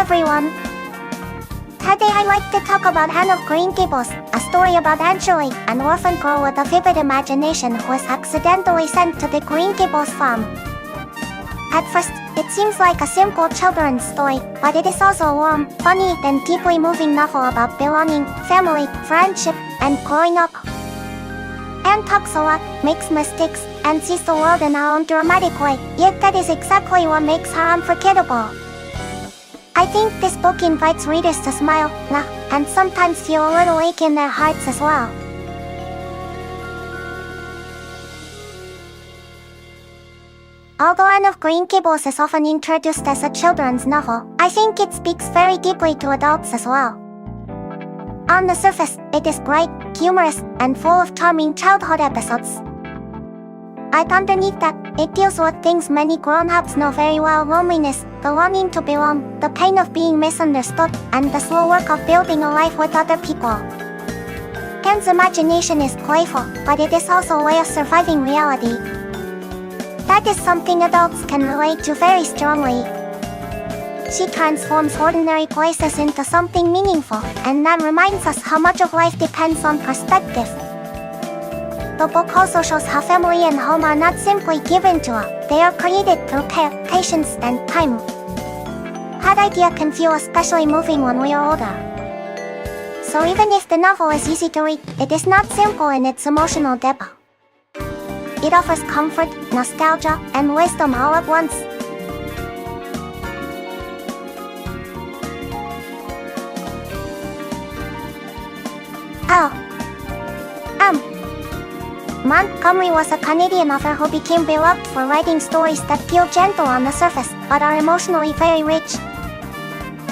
everyone! Today I'd like to talk about Anne of Green Gables, a story about Angela, an orphan girl with a vivid imagination who was accidentally sent to the Green Gables farm. At first, it seems like a simple children's story, but it is also a warm, funny, and deeply moving novel about belonging, family, friendship, and growing up. Anne talks a lot, makes mistakes, and sees the world in her own dramatic way, yet that is exactly what makes her unforgettable. I think this book invites readers to smile, laugh, and sometimes feel a little ache in their hearts as well. Although Anne of Green Gables is often introduced as a children's novel, I think it speaks very deeply to adults as well. On the surface, it is bright, humorous, and full of charming childhood episodes. But underneath that, it deals with things many grown-ups know very well: loneliness, the longing to belong, the pain of being misunderstood, and the slow work of building a life with other people. Anne's imagination is playful, but it is also a way of surviving reality. That is something adults can relate to very strongly. She transforms ordinary places into something meaningful, and that reminds us how much of life depends on perspective. The book also shows how family and home are not simply given to us, they are created through care, patience, and time. That idea can feel especially moving when we are older. So even if the novel is easy to read, it is not simple in its emotional depth. It offers comfort, nostalgia, and wisdom all at once. Montgomery was a Canadian author who became beloved for writing stories that feel gentle on the surface, but are emotionally very rich.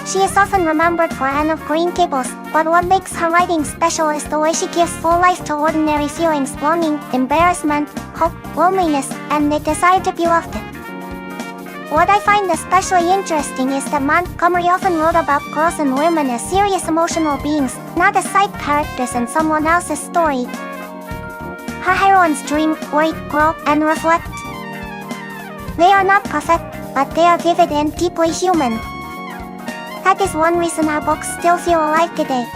She is often remembered for Anne of Green Gables, but what makes her writing special is the way she gives full life to ordinary feelings: longing, embarrassment, hope, loneliness, and the desire to be loved. What I find especially interesting is that Montgomery often wrote about girls and women as serious emotional beings, not as side characters in someone else's story. Her heroines dream, worry, grow, and reflect. They are not perfect, but they are vivid and deeply human. That is one reason her books still feel alive today.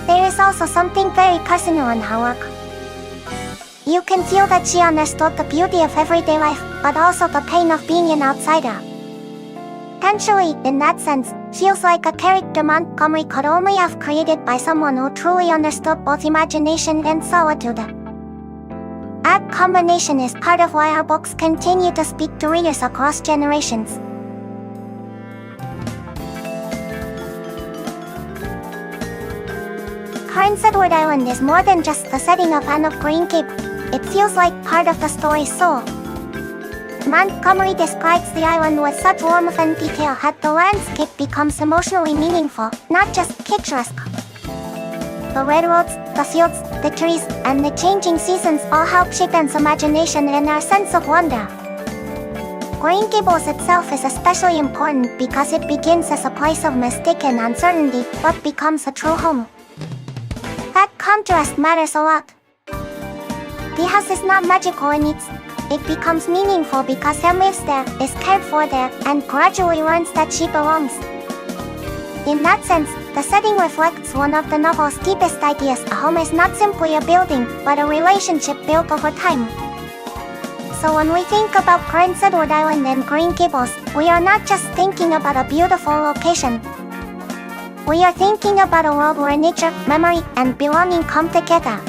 There is also something very personal in her work. You can feel that she understood the beauty of everyday life, but also the pain of being an outsider. Angela, in that sense, feels like a character Montgomery could only have created by someone who truly understood both imagination and solitude. That combination is part of why her books continue to speak to readers across generations. Prince Edward Island is more than just the setting of Anne of Green Gables. It feels like part of the story's soul. Montgomery describes the island with such warmth and detail that the landscape becomes emotionally meaningful, not just picturesque. The railroads, the fields, the trees, and the changing seasons all help shape Anne's imagination and our sense of wonder. Green Gables itself is especially important because it begins as a place of mistaken uncertainty, but becomes a true home. That contrast matters a lot. The house is not magical in its It becomes meaningful because Anne lives there, is cared for there, and gradually learns that she belongs. In that sense, the setting reflects one of the novel's deepest ideas: a home is not simply a building, but a relationship built over time. So when we think about Prince Edward Island and Green Gables, we are not just thinking about a beautiful location. We are thinking about a world where nature, memory, and belonging come together.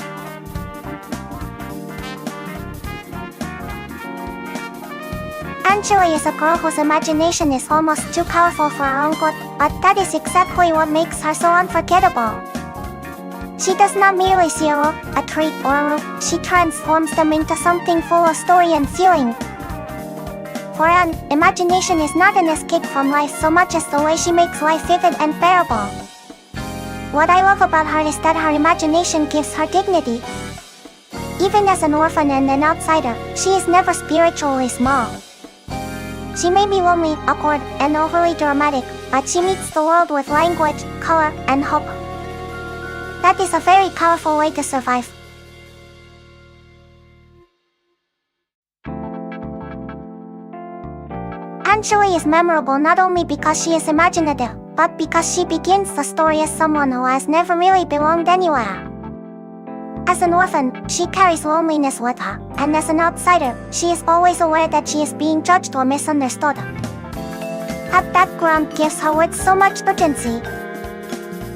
Angela is a girl whose imagination is almost too powerful for her own good, but that is exactly what makes her so unforgettable. She does not merely see a road, a tree, or a roof, she transforms them into something full of story and feeling. For Anne, imagination is not an escape from life so much as the way she makes life vivid and bearable. What I love about her is that her imagination gives her dignity. Even as an orphan and an outsider, she is never spiritually small. She may be lonely, awkward, and overly dramatic, but she meets the world with language, color, and hope. That is a very powerful way to survive. eventually is memorable not only because she is imaginative, but because she begins the story as someone who has never really belonged anywhere. As an orphan, she carries loneliness with her, and as an outsider, she is always aware that she is being judged or misunderstood. That background gives her words so much urgency.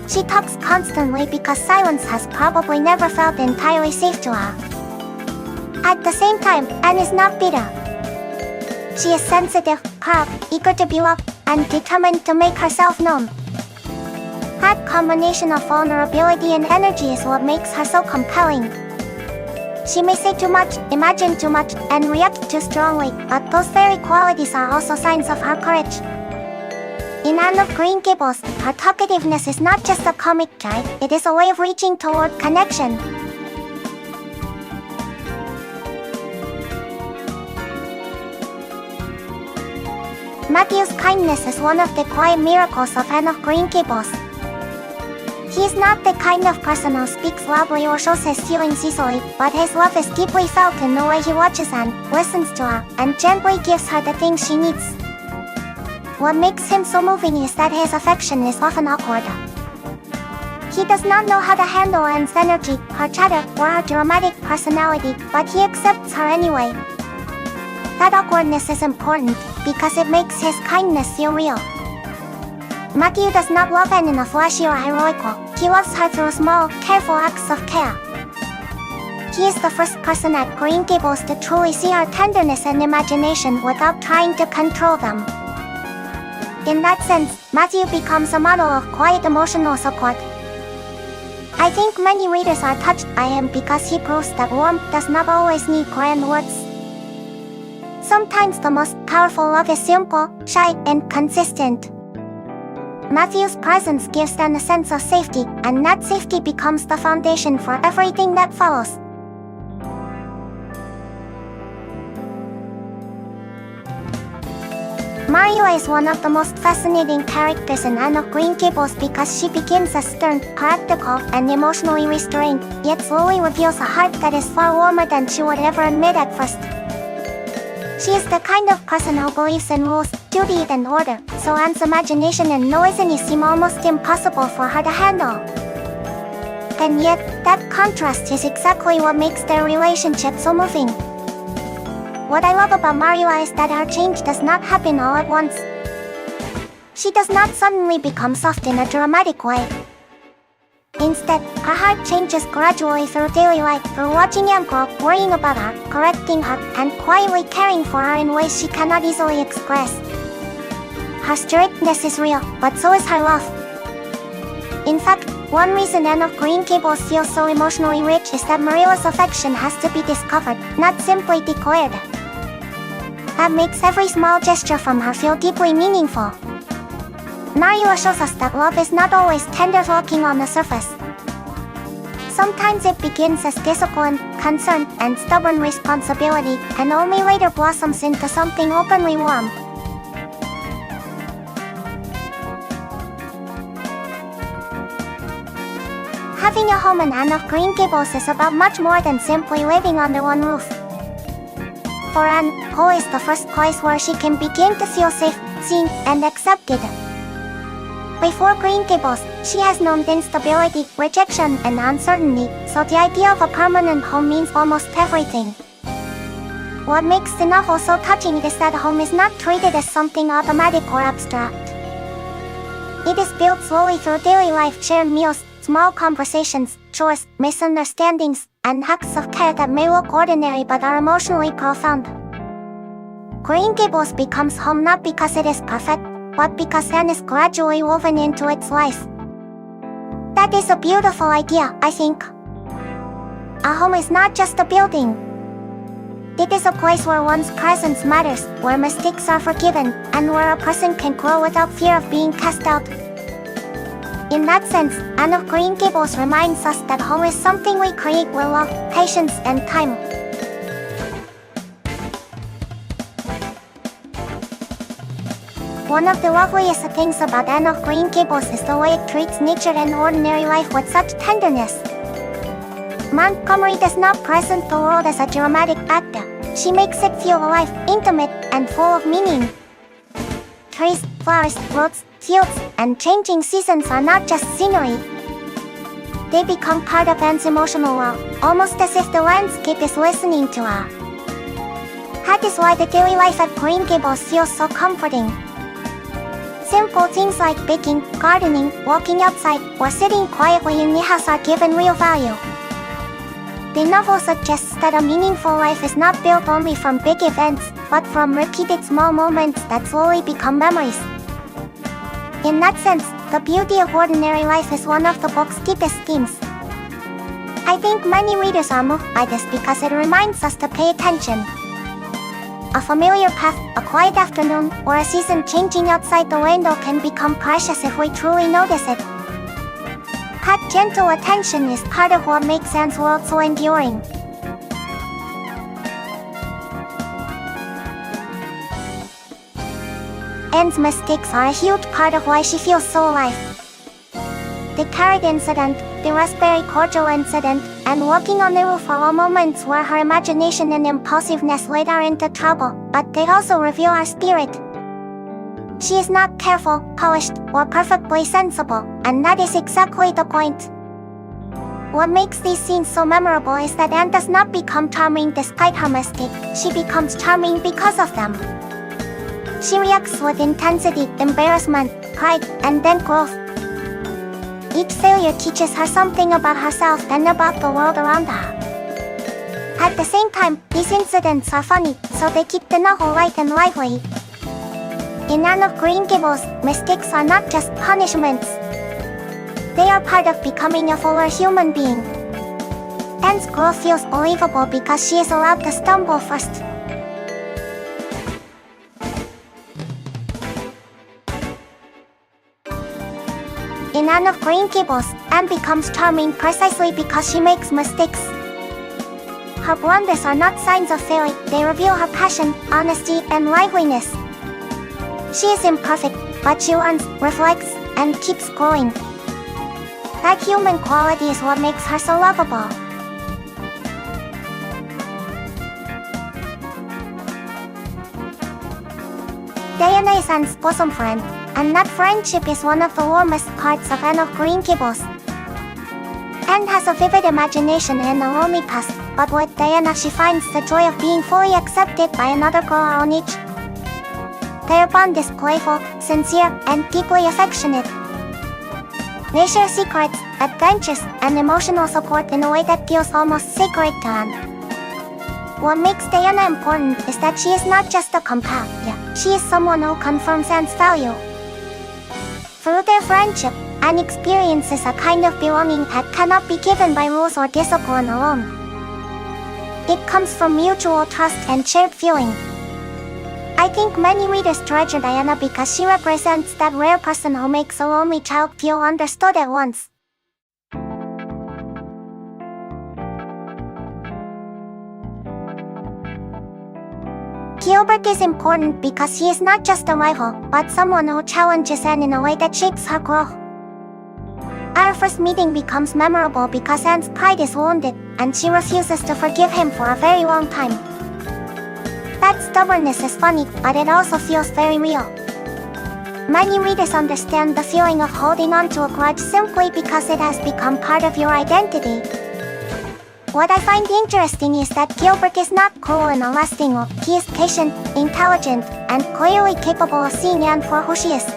She talks constantly because silence has probably never felt entirely safe to her. At the same time, Anne is not bitter. She is sensitive, proud, eager to be loved, and determined to make herself known. That combination of vulnerability and energy is what makes her so compelling. She may say too much, imagine too much, and react too strongly, but those very qualities are also signs of her courage. In Anne of Green Gables, her talkativeness is not just a comic drive, it is a way of reaching toward connection. Matthew's kindness is one of the quiet miracles of Anne of Green Gables. He is not the kind of person who speaks loudly or shows his feelings easily, but his love is deeply felt in the way he watches Anne, listens to her, and gently gives her the things she needs. What makes him so moving is that his affection is often awkward. He does not know how to handle Anne's energy, her chatter, or her dramatic personality, but he accepts her anyway. That awkwardness is important, because it makes his kindness feel real. Matthew does not love Anne in a flashy or heroic way. He loves her through small, careful acts of care. He is the first person at Green Gables to truly see her tenderness and imagination without trying to control them. In that sense, Matthew becomes a model of quiet emotional support. I think many readers are touched by him because he proves that warmth does not always need grand words. Sometimes the most powerful love is simple, shy, and consistent. Matthew's presence gives them a sense of safety, and that safety becomes the foundation for everything that follows. Marilla is one of the most fascinating characters in Anne of Green Gables because she begins as stern, practical, and emotionally restrained, yet slowly reveals a heart that is far warmer than she would ever admit at first. She is the kind of person who believes in rules, duty, and order, so Anne's imagination and noisily seem almost impossible for her to handle. And yet, that contrast is exactly what makes their relationship so moving. What I love about Marilla is that her change does not happen all at once. She does not suddenly become soft in a dramatic way. Instead, her heart changes gradually through daily life, through watching Anne grow, worrying about her, correcting her, and quietly caring for her in ways she cannot easily express. Her strictness is real, but so is her love. In fact, one reason Anne of Green Gables feels so emotionally rich is that Marilla's affection has to be discovered, not simply declared. That makes every small gesture from her feel deeply meaningful. Marilla shows us that love is not always tender-looking on the surface. Sometimes it begins as discipline, concern, and stubborn responsibility, and only later blossoms into something openly warm. Having a home in Anne of Green Gables is about much more than simply living under one roof. For Anne, home is the first place where she can begin to feel safe, seen, and accepted. Before Green Gables, she has known instability, rejection, and uncertainty, so the idea of a permanent home means almost everything. What makes the novel so touching is that home is not treated as something automatic or abstract. It is built slowly through daily life, shared meals, small conversations, chores, misunderstandings, and acts of care that may look ordinary but are emotionally profound. Green Gables becomes home not because it is perfect, but because Anne is gradually woven into its life. That is a beautiful idea, I think. A home is not just a building. It is a place where one's presence matters, where mistakes are forgiven, and where a person can grow without fear of being cast out. In that sense, Anne of Green Gables reminds us that home is something we create with love, patience, and time. One of the loveliest things about Anne of Green Gables is the way it treats nature and ordinary life with such tenderness. Montgomery does not present the world as a dramatic actor. She makes it feel alive, intimate, and full of meaning. trees, flowers, roads, fields, and changing seasons are not just scenery. They become part of Anne's emotional world, almost as if the landscape is listening to her. That is why the daily life at Green Gables feels so comforting. Simple things like baking, gardening, walking outside, or sitting quietly in the house are given real value. The novel suggests that a meaningful life is not built only from big events, but from repeated small moments that slowly become memories. In that sense, the beauty of ordinary life is one of the book's deepest themes. I think many readers are moved by this because it reminds us to pay attention. A familiar path, a quiet afternoon, or a season changing outside the window can become precious if we truly notice it. That gentle attention is part of what makes Anne's world so enduring. Anne's mistakes are a huge part of why she feels so alive. The carrot incident, the raspberry cordial incident, and walking on the roof are all moments where her imagination and impulsiveness lead her into trouble, but they also reveal her spirit. She is not careful, polished, or perfectly sensible, and that is exactly the point. What makes these scenes so memorable is that Anne does not become charming despite her mistake, she becomes charming because of them. She reacts with intensity, embarrassment, pride, and then growth. Each failure teaches her something about herself and about the world around her. At the same time, these incidents are funny, so they keep the novel light and lively. In Anne of Green Gables, mistakes are not just punishments. They are part of becoming a fuller human being. Anne's growth feels believable because she is allowed to stumble first. In Anne of Green Gables, Anne becomes charming precisely because she makes mistakes. Her blunders are not signs of failure, they reveal her passion, honesty, and liveliness. She is imperfect, but she learns, reflects, and keeps growing. That human quality is what makes her so lovable. Diana is Anne's bosom friend, and that friendship is one of the warmest parts of Anne of Green Gables. Anne has a vivid imagination and a lonely past, but with Diana she finds the joy of being fully accepted by another girl her own age. Their bond is playful, sincere, and deeply affectionate. They share secrets, adventures, and emotional support in a way that feels almost sacred to Anne. What makes Diana important is that she is not just a companion, she is someone who confirms Anne's value. Through their friendship, Anne experiences a kind of belonging that cannot be given by rules or discipline alone. It comes from mutual trust and shared feeling. I think many readers treasure Diana because she represents that rare person who makes a lonely child feel understood at once. Gilbert is important because he is not just a rival, but someone who challenges Anne in a way that shapes her growth. Our first meeting becomes memorable because Anne's pride is wounded, and she refuses to forgive him for a very long time. That stubbornness is funny, but it also feels very real. Many readers understand the feeling of holding on to a grudge simply because it has become part of your identity. What I find interesting is that Gilbert is not cruel in a lasting way. He is patient, intelligent, and clearly capable of seeing Anne for who she is.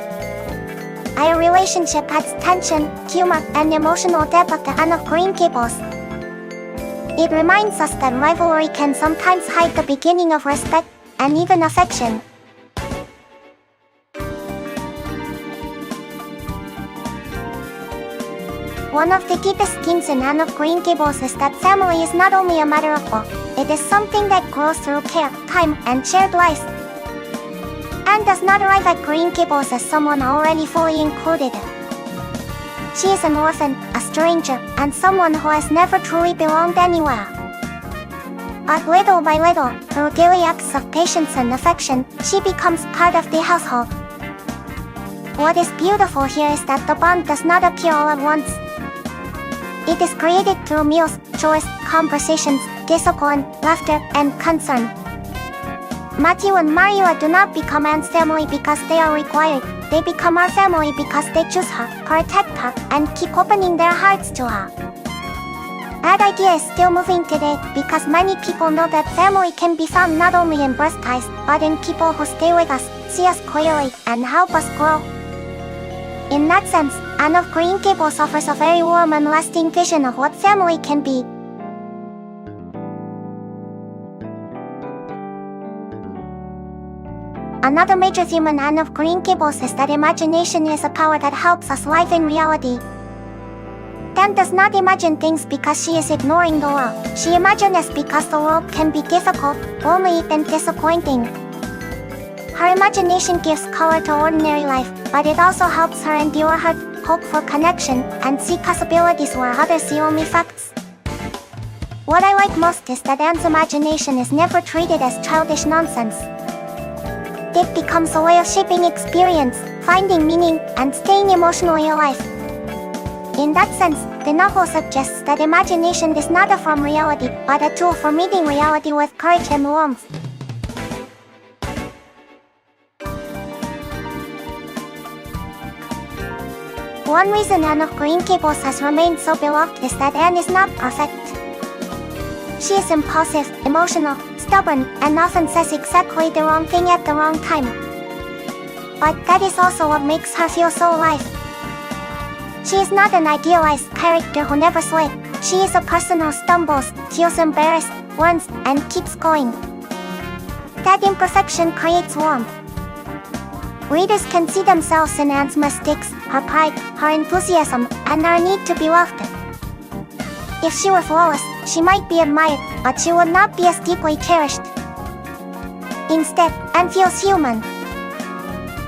Our relationship adds tension, humor, and emotional depth to Anne of Green Gables. It reminds us that rivalry can sometimes hide the beginning of respect, and even affection. One of the deepest themes in Anne of Green Gables is that family is not only a matter of law, it is something that grows through care, time, and shared life. Anne does not arrive at Green Gables as someone already fully included. She is an orphan, a stranger, and someone who has never truly belonged anywhere. But little by little, through daily acts of patience and affection, she becomes part of the household. What is beautiful here is that the bond does not appear all at once. It is created through meals, chores, conversations, discipline, laughter, and concern. Matthew and Maria do not become Anne's family because they are required. They become our family because they choose her, protect her, and keep opening their hearts to her. That idea is still moving today because many people know that family can be found not only in birth ties, but in people who stay with us, see us clearly, and help us grow. In that sense, Anne of Green Gables offers a very warm and lasting vision of what family can be. Another major theme in Anne of Green Gables is that imagination is a power that helps us live in reality. Anne does not imagine things because she is ignoring the world. She imagines because the world can be difficult, lonely, and disappointing. Her imagination gives color to ordinary life, but it also helps her endure hurt, hope for connection, and see possibilities where others see only facts. What I like most is that Anne's imagination is never treated as childish nonsense. It becomes a way of shaping experience, finding meaning, and staying emotionally alive. In that sense, the novel suggests that imagination is not a from reality, but a tool for meeting reality with courage and warmth. One reason Anne of Green Gables has remained so beloved is that Anne is not perfect. She is impulsive, emotional, stubborn, and often says exactly the wrong thing at the wrong time. But that is also what makes her feel so alive. She is not an idealized character who never slips. She is a person who stumbles, feels embarrassed, learns, and keeps going. That imperfection creates warmth. Readers can see themselves in Anne's mistakes, her pride, her enthusiasm, and her need to be loved. If she were flawless, she might be admired, but she would not be as deeply cherished. Instead, Anne feels human.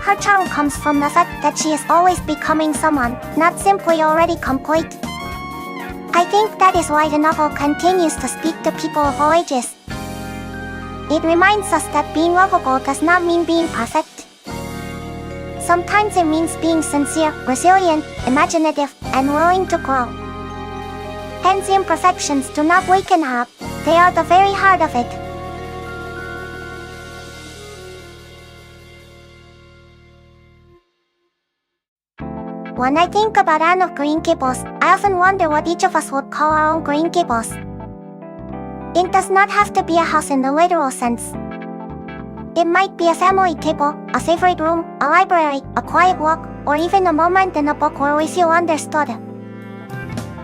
Her charm comes from the fact that she is always becoming someone, not simply already complete. I think that is why the novel continues to speak to people of all ages. It reminds us that being lovable does not mean being perfect. Sometimes it means being sincere, resilient, imaginative, and willing to grow. Anne's imperfections do not weaken her, they are the very heart of it. When I think about Anne of Green Gables, I often wonder what each of us would call our own Green Gables. It does not have to be a house in the literal sense. It might be a family table, a favorite room, a library, a quiet walk, or even a moment in a book where we feel understood.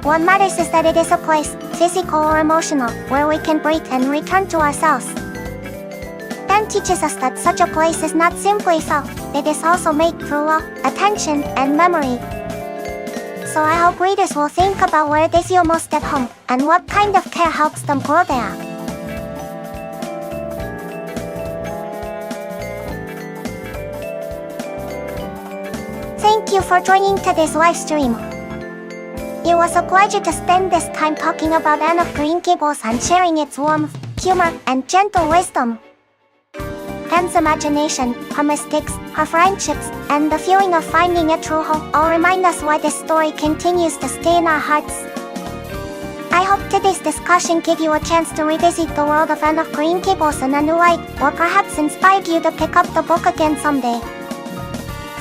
What matters is that it is a place, physical or emotional, where we can breathe and return to ourselves. Anne teaches us that such a place is not simply felt, it is also made through love, attention, and memory. So I hope readers will think about where they feel most at home, and what kind of care helps them grow there. Thank you for joining today's live stream. It was a pleasure to spend this time talking about Anne of Green Gables and sharing its warmth, humor, and gentle wisdom. Anne's imagination, her mistakes, her friendships, and the feeling of finding a true home all remind us why this story continues to stay in our hearts. I hope today's discussion gave you a chance to revisit the world of Anne of Green Gables in a new light, or perhaps inspired you to pick up the book again someday.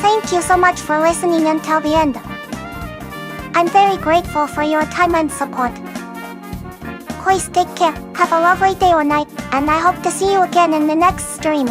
Thank you so much for listening until the end. I'm very grateful for your time and support. Please take care, have a lovely day or night, and I hope to see you again in the next stream.